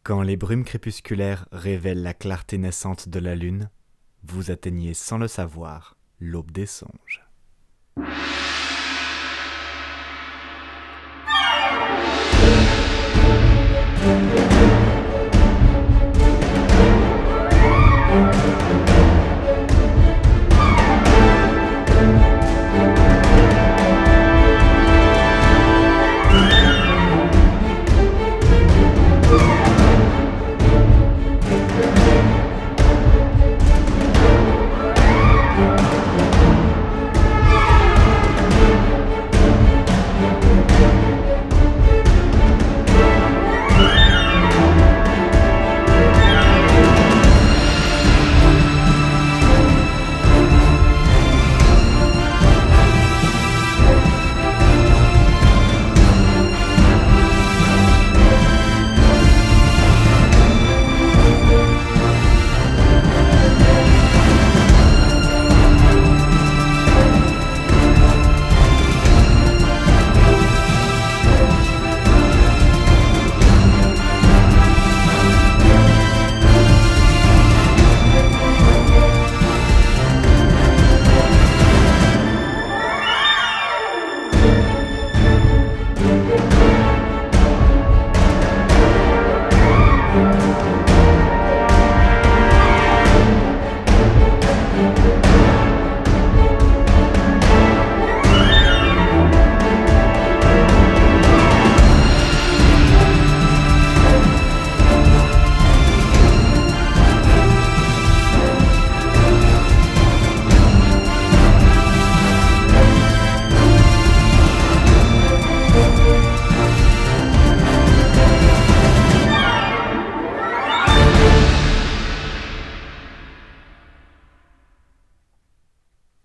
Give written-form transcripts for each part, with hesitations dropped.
Quand les brumes crépusculaires révèlent la clarté naissante de la lune, vous atteignez sans le savoir l'aube des songes.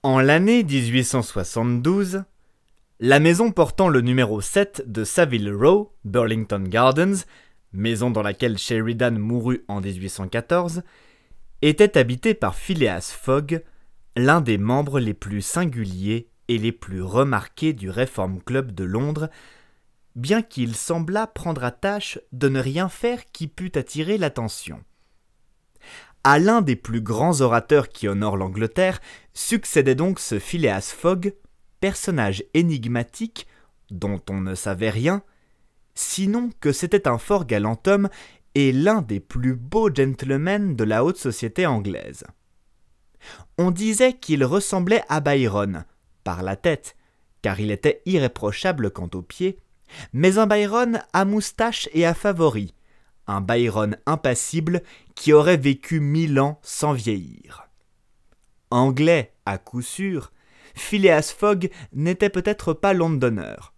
En l'année 1872, la maison portant le numéro 7 de Savile Row, Burlington Gardens, maison dans laquelle Sheridan mourut en 1814, était habitée par Phileas Fogg, l'un des membres les plus singuliers et les plus remarqués du Reform Club de Londres, bien qu'il semblât prendre à tâche de ne rien faire qui pût attirer l'attention. À l'un des plus grands orateurs qui honorent l'Angleterre succédait donc ce Phileas Fogg, personnage énigmatique dont on ne savait rien, sinon que c'était un fort galant homme et l'un des plus beaux gentlemen de la haute société anglaise. On disait qu'il ressemblait à Byron, par la tête, car il était irréprochable quant aux pieds, mais un Byron à moustache et à favoris, un Byron impassible qui aurait vécu 1000 ans sans vieillir. Anglais, à coup sûr, Phileas Fogg n'était peut-être pas londonneur.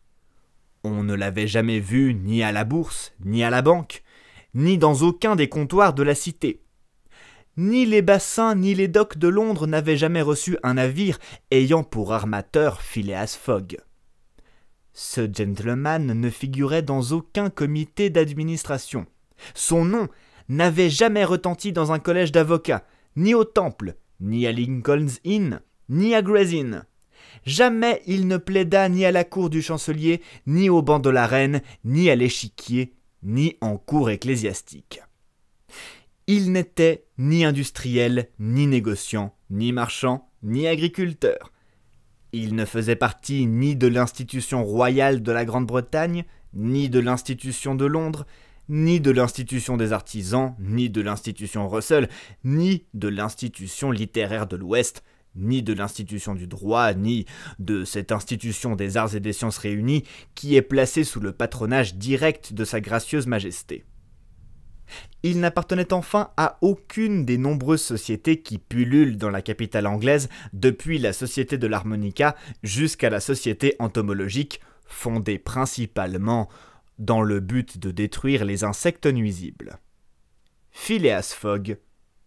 On ne l'avait jamais vu ni à la bourse, ni à la banque, ni dans aucun des comptoirs de la cité. Ni les bassins ni les docks de Londres n'avaient jamais reçu un navire ayant pour armateur Phileas Fogg. Ce gentleman ne figurait dans aucun comité d'administration. Son nom n'avait jamais retenti dans un collège d'avocats, ni au Temple, ni à Lincoln's Inn, ni à Gray's Inn. Jamais il ne plaida ni à la cour du chancelier, ni au banc de la reine, ni à l'échiquier, ni en cour ecclésiastique. Il n'était ni industriel, ni négociant, ni marchand, ni agriculteur. Il ne faisait partie ni de l'institution royale de la Grande-Bretagne, ni de l'institution de Londres, ni de l'institution des artisans, ni de l'institution Russell, ni de l'institution littéraire de l'Ouest, ni de l'institution du droit, ni de cette institution des arts et des sciences réunis qui est placée sous le patronage direct de sa gracieuse majesté. Il n'appartenait enfin à aucune des nombreuses sociétés qui pullulent dans la capitale anglaise depuis la Société de l'Harmonica jusqu'à la Société entomologique, fondée principalement dans le but de détruire les insectes nuisibles. Phileas Fogg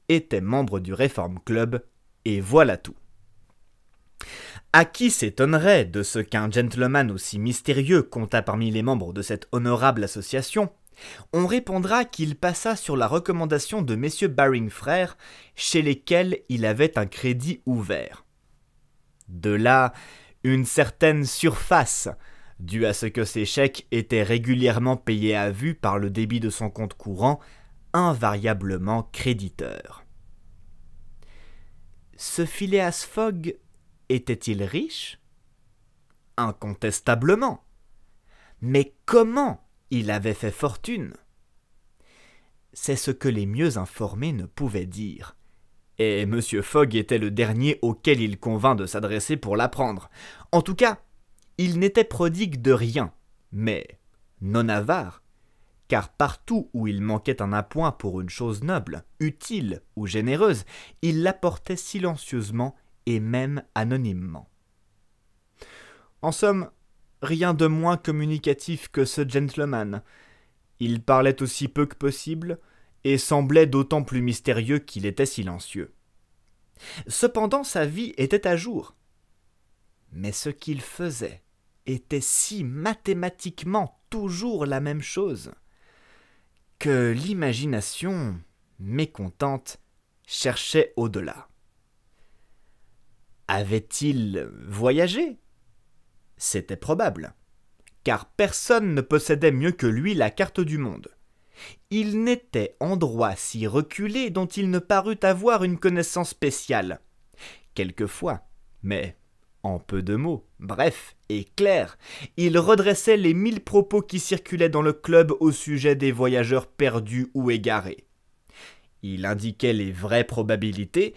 était membre du Reform Club, et voilà tout. À qui s'étonnerait de ce qu'un gentleman aussi mystérieux comptât parmi les membres de cette honorable association? On répondra qu'il passa sur la recommandation de messieurs Baring frères, chez lesquels il avait un crédit ouvert. De là, une certaine surface, due à ce que ses chèques étaient régulièrement payés à vue par le débit de son compte courant, invariablement créditeur. Ce Phileas Fogg était-il riche? Incontestablement. Mais comment il avait fait fortune? C'est ce que les mieux informés ne pouvaient dire. Et M. Fogg était le dernier auquel il convint de s'adresser pour l'apprendre. En tout cas, il n'était prodigue de rien, mais non avare, car partout où il manquait un appoint pour une chose noble, utile ou généreuse, il l'apportait silencieusement et même anonymement. En somme, rien de moins communicatif que ce gentleman. Il parlait aussi peu que possible, et semblait d'autant plus mystérieux qu'il était silencieux. Cependant, sa vie était à jour. Mais ce qu'il faisait était si mathématiquement toujours la même chose, que l'imagination, mécontente, cherchait au-delà. Avait-il voyagé? C'était probable, car personne ne possédait mieux que lui la carte du monde. Il n'était endroit si reculé dont il ne parut avoir une connaissance spéciale. Quelquefois, mais en peu de mots, bref et clair, il redressait les 1000 propos qui circulaient dans le club au sujet des voyageurs perdus ou égarés. Il indiquait les vraies probabilités,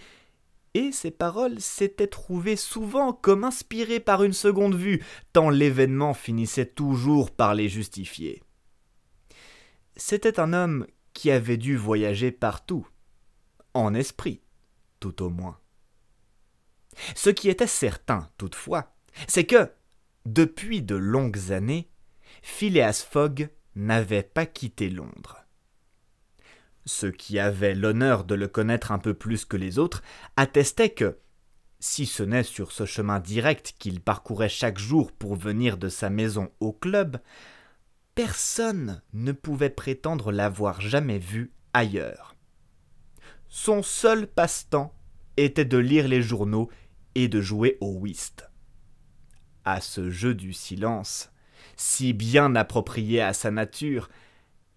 et ses paroles s'étaient trouvées souvent comme inspirées par une seconde vue, tant l'événement finissait toujours par les justifier. C'était un homme qui avait dû voyager partout, en esprit, tout au moins. Ce qui était certain, toutefois, c'est que, depuis de longues années, Phileas Fogg n'avait pas quitté Londres. Ceux qui avaient l'honneur de le connaître un peu plus que les autres attestaient que, si ce n'est sur ce chemin direct qu'il parcourait chaque jour pour venir de sa maison au club, personne ne pouvait prétendre l'avoir jamais vu ailleurs. Son seul passe-temps était de lire les journaux et de jouer au whist. À ce jeu du silence, si bien approprié à sa nature,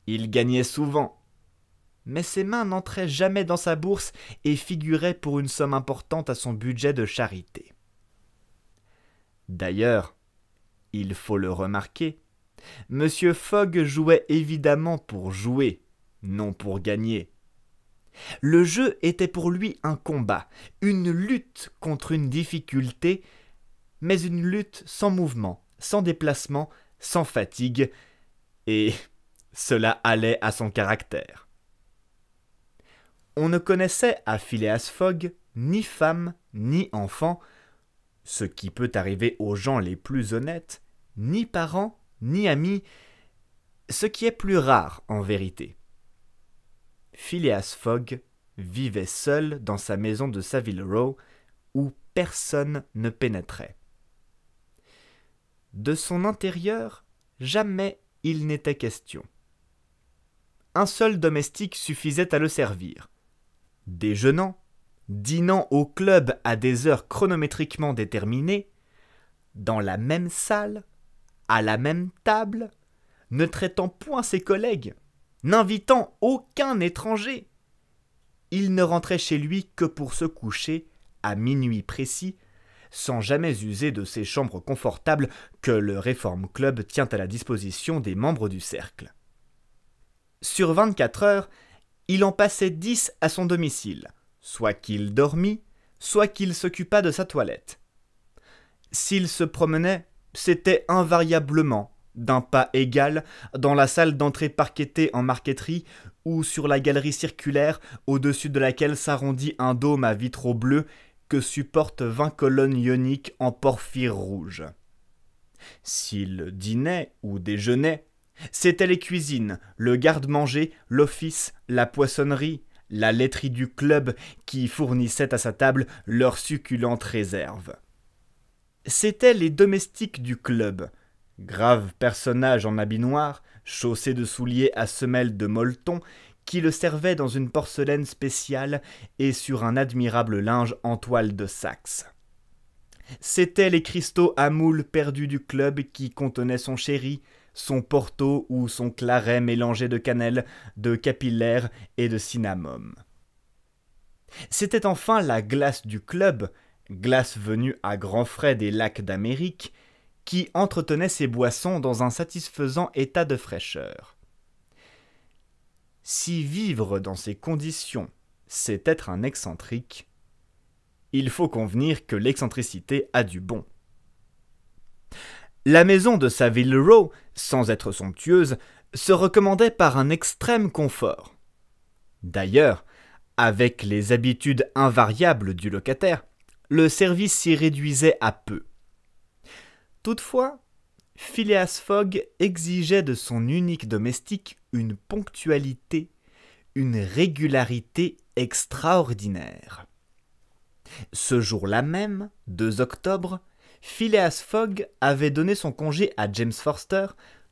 il gagnait souvent, mais ses mains n'entraient jamais dans sa bourse et figuraient pour une somme importante à son budget de charité. D'ailleurs, il faut le remarquer, M. Fogg jouait évidemment pour jouer, non pour gagner. Le jeu était pour lui un combat, une lutte contre une difficulté, mais une lutte sans mouvement, sans déplacement, sans fatigue, et cela allait à son caractère. On ne connaissait à Phileas Fogg ni femme ni enfant, ce qui peut arriver aux gens les plus honnêtes, ni parents ni amis, ce qui est plus rare en vérité. Phileas Fogg vivait seul dans sa maison de Savile Row, où personne ne pénétrait. De son intérieur, jamais il n'était question. Un seul domestique suffisait à le servir. Déjeunant, dînant au club à des heures chronométriquement déterminées, dans la même salle, à la même table, ne traitant point ses collègues, n'invitant aucun étranger. Il ne rentrait chez lui que pour se coucher, à minuit précis, sans jamais user de ces chambres confortables que le Reform Club tient à la disposition des membres du cercle. Sur 24 heures, il en passait 10 à son domicile, soit qu'il dormît, soit qu'il s'occupât de sa toilette. S'il se promenait, c'était invariablement, d'un pas égal, dans la salle d'entrée parquetée en marqueterie ou sur la galerie circulaire au-dessus de laquelle s'arrondit un dôme à vitraux bleus que supportent 20 colonnes ioniques en porphyre rouge. S'il dînait ou déjeunait, c'étaient les cuisines, le garde-manger, l'office, la poissonnerie, la laiterie du club qui fournissaient à sa table leurs succulentes réserves. C'étaient les domestiques du club, graves personnages en habit noir, chaussés de souliers à semelles de molleton, qui le servaient dans une porcelaine spéciale et sur un admirable linge en toile de Saxe. C'étaient les cristaux à moules perdus du club qui contenaient son sherry, son porto ou son claret mélangé de cannelle, de capillaire et de cinnamome. C'était enfin la glace du club, glace venue à grands frais des lacs d'Amérique, qui entretenait ses boissons dans un satisfaisant état de fraîcheur. Si vivre dans ces conditions, c'est être un excentrique, il faut convenir que l'excentricité a du bon. La maison de Savile Row, sans être somptueuse, se recommandait par un extrême confort. D'ailleurs, avec les habitudes invariables du locataire, le service s'y réduisait à peu. Toutefois, Phileas Fogg exigeait de son unique domestique une ponctualité, une régularité extraordinaire. Ce jour-là même, 2 octobre, Phileas Fogg avait donné son congé à James Forster,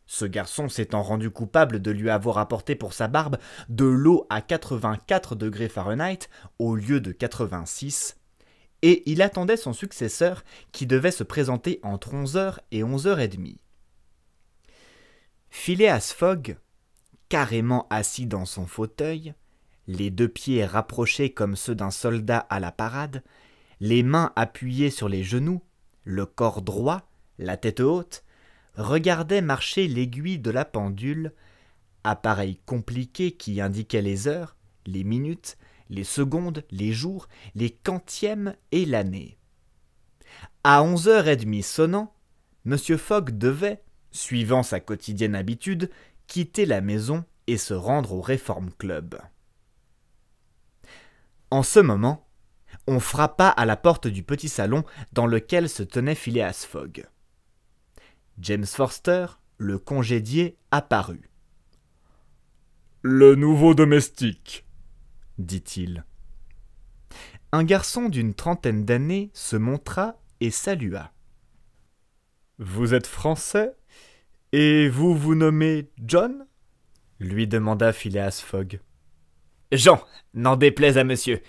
ce garçon s'étant rendu coupable de lui avoir apporté pour sa barbe de l'eau à 84 degrés Fahrenheit au lieu de 86, et il attendait son successeur qui devait se présenter entre 11h et 11h30. Phileas Fogg, carrément assis dans son fauteuil, les 2 pieds rapprochés comme ceux d'un soldat à la parade, les mains appuyées sur les genoux, le corps droit, la tête haute, regardait marcher l'aiguille de la pendule, appareil compliqué qui indiquait les heures, les minutes, les secondes, les jours, les quantièmes et l'année. À 11h30 sonnant, M. Fogg devait, suivant sa quotidienne habitude, quitter la maison et se rendre au Reform Club. En ce moment, on frappa à la porte du petit salon dans lequel se tenait Phileas Fogg. James Forster, le congédié, apparut. « Le nouveau domestique », dit-il. Un garçon d'une trentaine d'années se montra et salua. « Vous êtes français et vous vous nommez John ?» lui demanda Phileas Fogg. « Jean, n'en déplaise à monsieur, »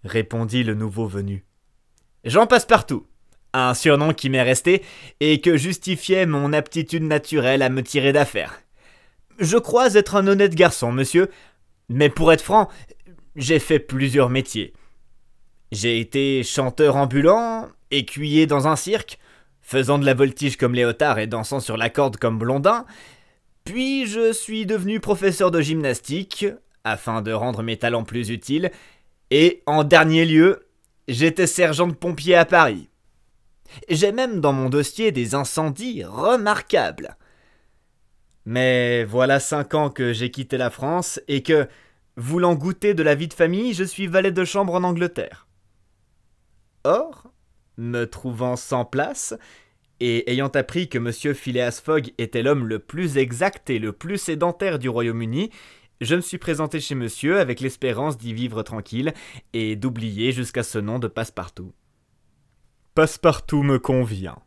répondit le nouveau venu. « Jean Passepartout, un surnom qui m'est resté et que justifiait mon aptitude naturelle à me tirer d'affaire. Je crois être un honnête garçon, monsieur, mais pour être franc, j'ai fait plusieurs métiers. J'ai été chanteur ambulant, écuyer dans un cirque, faisant de la voltige comme Léotard et dansant sur la corde comme Blondin, puis je suis devenu professeur de gymnastique, afin de rendre mes talents plus utiles, et en dernier lieu, j'étais sergent de pompier à Paris. J'ai même dans mon dossier des incendies remarquables. Mais voilà 5 ans que j'ai quitté la France et que, voulant goûter de la vie de famille, je suis valet de chambre en Angleterre. Or, me trouvant sans place, et ayant appris que M. Phileas Fogg était l'homme le plus exact et le plus sédentaire du Royaume-Uni, je me suis présenté chez monsieur avec l'espérance d'y vivre tranquille et d'oublier jusqu'à ce nom de Passepartout. « Passepartout me convient, »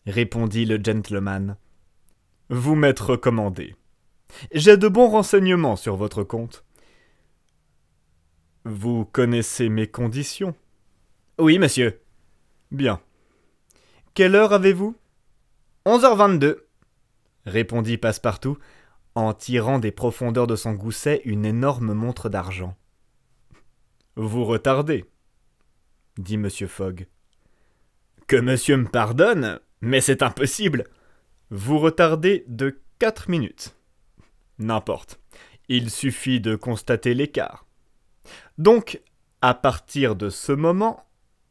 répondit le gentleman. « Vous m'êtes recommandé. J'ai de bons renseignements sur votre compte. Vous connaissez mes conditions ? » ?»« Oui, monsieur. »« Bien. Quelle heure avez-vous ? » ?»« 11h22, » répondit Passepartout, en tirant des profondeurs de son gousset une énorme montre d'argent. « Vous retardez, » dit M. Fogg. « Que monsieur me pardonne, mais c'est impossible. Vous retardez de 4 minutes. N'importe, il suffit de constater l'écart. Donc, à partir de ce moment,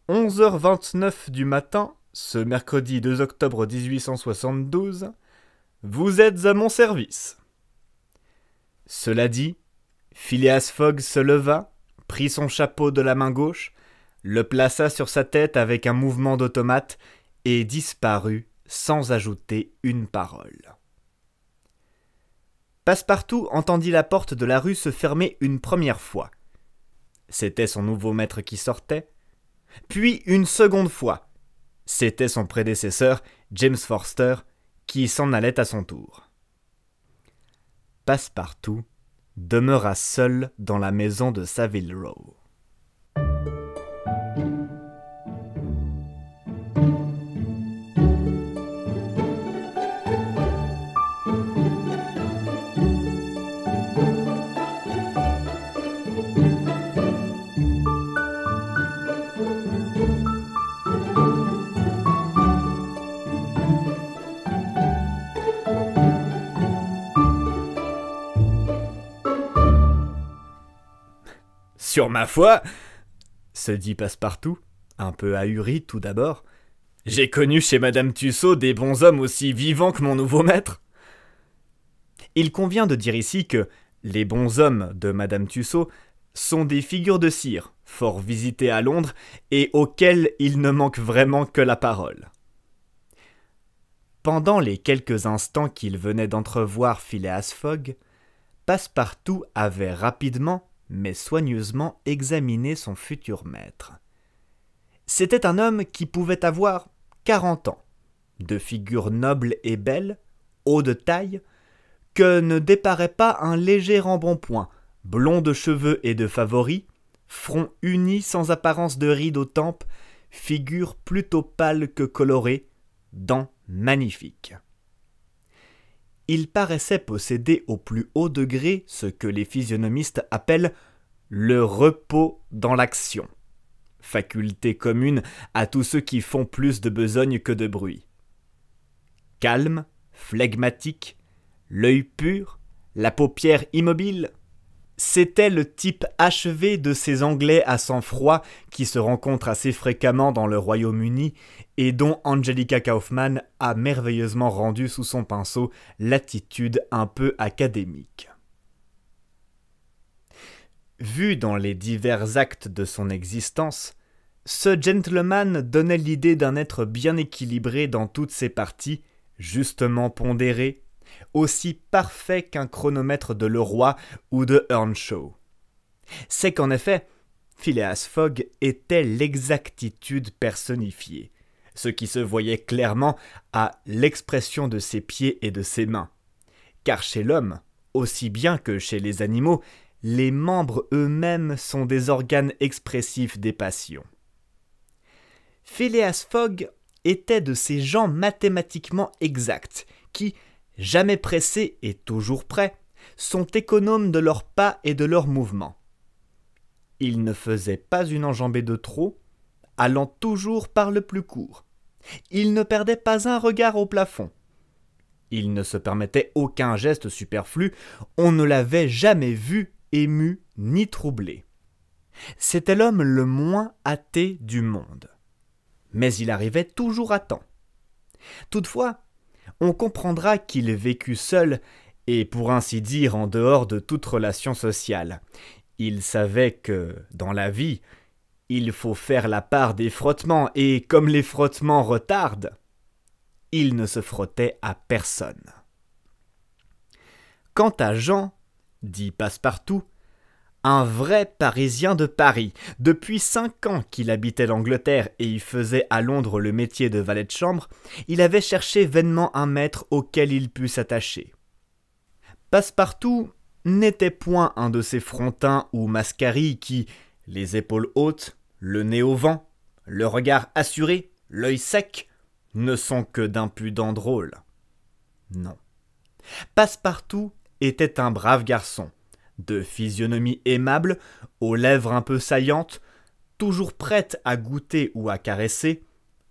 11h29 du matin, ce mercredi 2 octobre 1872, vous êtes à mon service. » Cela dit, Phileas Fogg se leva, prit son chapeau de la main gauche, le plaça sur sa tête avec un mouvement d'automate et disparut sans ajouter une parole. Passepartout entendit la porte de la rue se fermer une première fois. C'était son nouveau maître qui sortait, puis une seconde fois. C'était son prédécesseur, James Forster, qui s'en allait à son tour. Passepartout demeura seul dans la maison de Savile Row. Sur ma foi, se dit Passepartout, un peu ahuri tout d'abord, j'ai connu chez Madame Tussaud des bonshommes aussi vivants que mon nouveau maître. Il convient de dire ici que les bonshommes de Madame Tussaud sont des figures de cire, fort visitées à Londres, et auxquelles il ne manque vraiment que la parole. Pendant les quelques instants qu'il venait d'entrevoir Phileas Fogg, Passepartout avait rapidement, mais soigneusement examiné son futur maître. C'était un homme qui pouvait avoir 40 ans, de figure noble et belle, haut de taille, que ne déparaît pas un léger embonpoint, blond de cheveux et de favoris, front uni sans apparence de rides aux tempes, figure plutôt pâle que colorée, dents magnifiques. Il paraissait posséder au plus haut degré ce que les physionomistes appellent le repos dans l'action, faculté commune à tous ceux qui font plus de besogne que de bruit. Calme, flegmatique, l'œil pur, la paupière immobile, c'était le type achevé de ces Anglais à sang-froid qui se rencontrent assez fréquemment dans le Royaume-Uni et dont Angelica Kauffmann a merveilleusement rendu sous son pinceau l'attitude un peu académique. Vu dans les divers actes de son existence, ce gentleman donnait l'idée d'un être bien équilibré dans toutes ses parties, justement pondéré, aussi parfait qu'un chronomètre de Leroy ou de Earnshaw. C'est qu'en effet, Phileas Fogg était l'exactitude personnifiée, ce qui se voyait clairement à l'expression de ses pieds et de ses mains. Car chez l'homme, aussi bien que chez les animaux, les membres eux-mêmes sont des organes expressifs des passions. Phileas Fogg était de ces gens mathématiquement exacts, qui, jamais pressés et toujours prêts, sont économes de leurs pas et de leurs mouvements. Il ne faisait pas une enjambée de trop, allant toujours par le plus court. Il ne perdait pas un regard au plafond. Il ne se permettait aucun geste superflu, on ne l'avait jamais vu, ému ni troublé. C'était l'homme le moins hâté du monde. Mais il arrivait toujours à temps. Toutefois, on comprendra qu'il vécut seul et pour ainsi dire en dehors de toute relation sociale. Il savait que, dans la vie, il faut faire la part des frottements et comme les frottements retardent, il ne se frottait à personne. Quant à Jean, dit Passepartout, un vrai Parisien de Paris, depuis 5 ans qu'il habitait l'Angleterre et y faisait à Londres le métier de valet de chambre, il avait cherché vainement un maître auquel il pût s'attacher. Passepartout n'était point un de ces frontins ou mascarilles qui, les épaules hautes, le nez au vent, le regard assuré, l'œil sec, ne sont que d'impudents drôles. Non. Passepartout était un brave garçon, de physionomie aimable, aux lèvres un peu saillantes, toujours prête à goûter ou à caresser,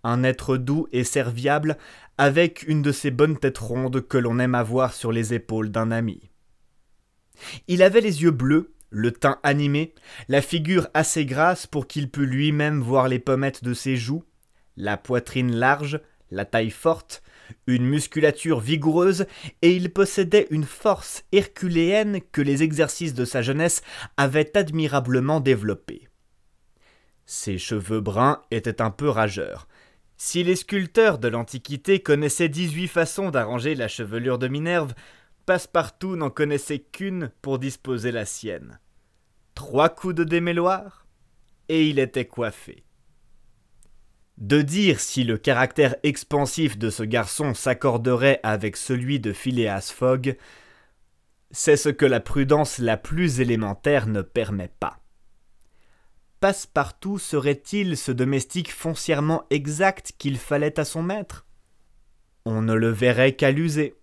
un être doux et serviable, avec une de ces bonnes têtes rondes que l'on aime avoir sur les épaules d'un ami. Il avait les yeux bleus, le teint animé, la figure assez grasse pour qu'il pût lui-même voir les pommettes de ses joues, la poitrine large, la taille forte, une musculature vigoureuse, et il possédait une force herculéenne que les exercices de sa jeunesse avaient admirablement développée. Ses cheveux bruns étaient un peu rageurs. Si les sculpteurs de l'Antiquité connaissaient 18 façons d'arranger la chevelure de Minerve, Passepartout n'en connaissait qu'une pour disposer la sienne. 3 coups de démêloir, et il était coiffé. De dire si le caractère expansif de ce garçon s'accorderait avec celui de Phileas Fogg, c'est ce que la prudence la plus élémentaire ne permet pas. Passepartout serait-il ce domestique foncièrement exact qu'il fallait à son maître? On ne le verrait qu'à l'user.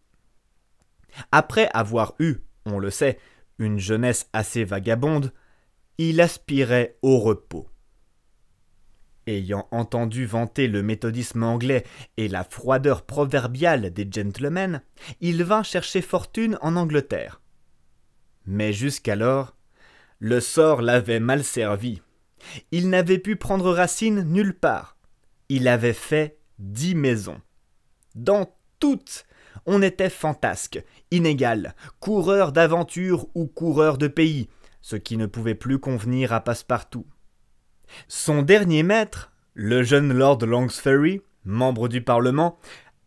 Après avoir eu, on le sait, une jeunesse assez vagabonde, il aspirait au repos. Ayant entendu vanter le méthodisme anglais et la froideur proverbiale des gentlemen, il vint chercher fortune en Angleterre. Mais jusqu'alors, Le sort l'avait mal servi. Il n'avait pu prendre racine nulle part. Il avait fait 10 maisons. Dans toutes, on était fantasque, inégal, coureur d'aventure ou coureur de pays, ce qui ne pouvait plus convenir à Passepartout. Son dernier maître, le jeune Lord Longsferry, membre du Parlement,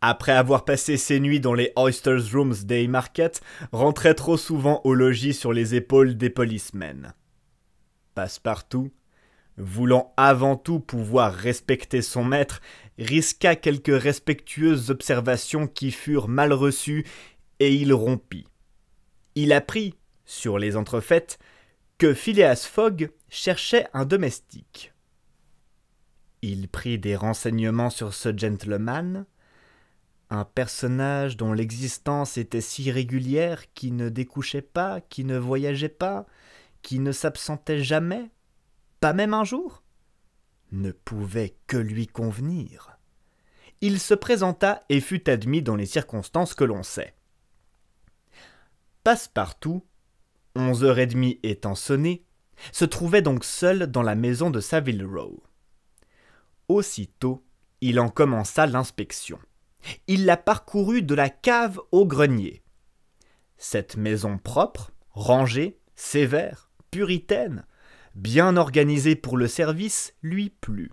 après avoir passé ses nuits dans les Oysters Rooms des Market, rentrait trop souvent au logis sur les épaules des policemen. Passepartout, voulant avant tout pouvoir respecter son maître, risqua quelques respectueuses observations qui furent mal reçues et il rompit. Il apprit, sur les entrefaites, que Phileas Fogg cherchait un domestique. Il prit des renseignements sur ce gentleman, un personnage dont l'existence était si régulière, qui ne découchait pas, qui ne voyageait pas, qui ne s'absentait jamais, pas même un jour, ne pouvait que lui convenir. Il se présenta et fut admis dans les circonstances que l'on sait. Passepartout, 11h30 étant sonné, se trouvait donc seul dans la maison de Saville Row. Aussitôt, il en commença l'inspection. Il la parcourut de la cave au grenier. Cette maison propre, rangée, sévère, puritaine, bien organisée pour le service, lui plut.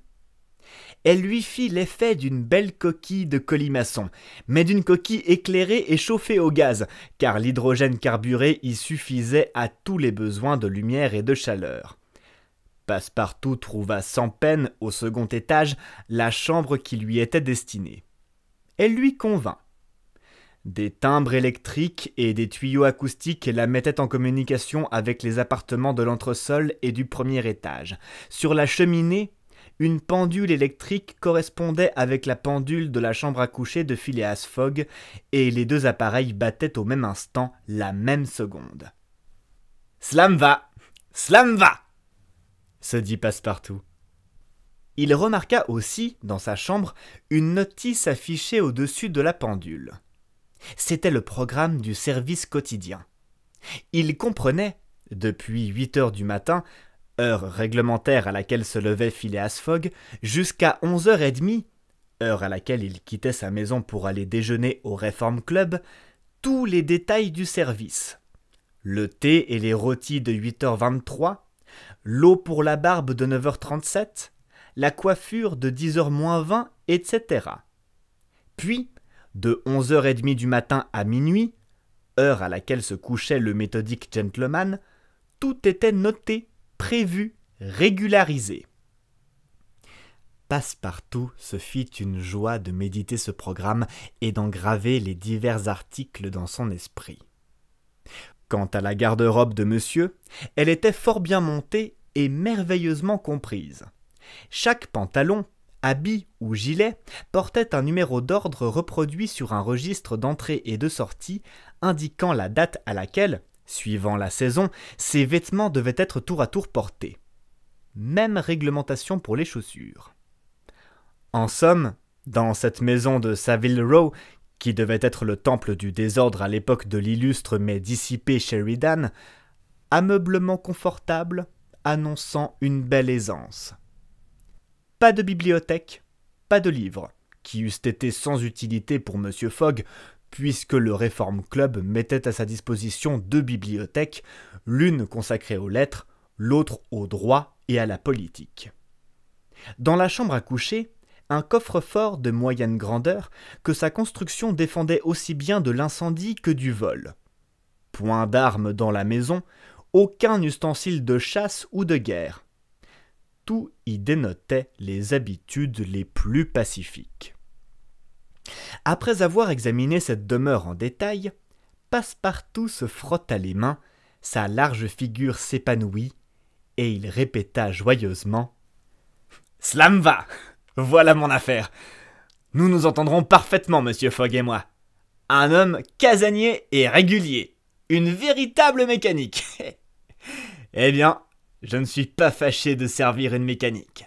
Elle lui fit l'effet d'une belle coquille de colimaçon, mais d'une coquille éclairée et chauffée au gaz, car l'hydrogène carburé y suffisait à tous les besoins de lumière et de chaleur. Passepartout trouva sans peine, au second étage, la chambre qui lui était destinée. Elle lui convint. Des timbres électriques et des tuyaux acoustiques la mettaient en communication avec les appartements de l'entresol et du premier étage. Sur la cheminée, une pendule électrique correspondait avec la pendule de la chambre à coucher de Phileas Fogg, et les deux appareils battaient au même instant la même seconde. « Slam va! Slam va !» se dit Passepartout. Il remarqua aussi, dans sa chambre, une notice affichée au-dessus de la pendule. C'était le programme du service quotidien. Il comprenait, depuis 8 heures du matin, heure réglementaire à laquelle se levait Phileas Fogg, jusqu'à 11h30, heure à laquelle il quittait sa maison pour aller déjeuner au Reform Club, tous les détails du service. Le thé et les rôtis de 8h23, l'eau pour la barbe de 9h37, la coiffure de 10h-20, etc. Puis, de 11h30 du matin à minuit, heure à laquelle se couchait le méthodique gentleman, tout était noté, prévu, régularisé. Passepartout se fit une joie de méditer ce programme et d'en graver les divers articles dans son esprit. Quant à la garde-robe de monsieur, elle était fort bien montée et merveilleusement comprise. Chaque pantalon, habit ou gilet portait un numéro d'ordre reproduit sur un registre d'entrée et de sortie indiquant la date à laquelle, suivant la saison, ces vêtements devaient être tour à tour portés. Même réglementation pour les chaussures. En somme, dans cette maison de Saville Row, qui devait être le temple du désordre à l'époque de l'illustre mais dissipé Sheridan, ameublement confortable, annonçant une belle aisance. Pas de bibliothèque, pas de livres, qui eussent été sans utilité pour M. Fogg, puisque le Reform Club mettait à sa disposition 2 bibliothèques, l'une consacrée aux lettres, l'autre au droit et à la politique. Dans la chambre à coucher, un coffre-fort de moyenne grandeur que sa construction défendait aussi bien de l'incendie que du vol. Point d'armes dans la maison, aucun ustensile de chasse ou de guerre. Tout y dénotait les habitudes les plus pacifiques. Après avoir examiné cette demeure en détail, Passepartout se frotta les mains, sa large figure s'épanouit, et il répéta joyeusement « Slam va! Voilà mon affaire! Nous nous entendrons parfaitement, monsieur Fogg et moi. Un homme casanier et régulier. Une véritable mécanique. Eh bien, je ne suis pas fâché de servir une mécanique. »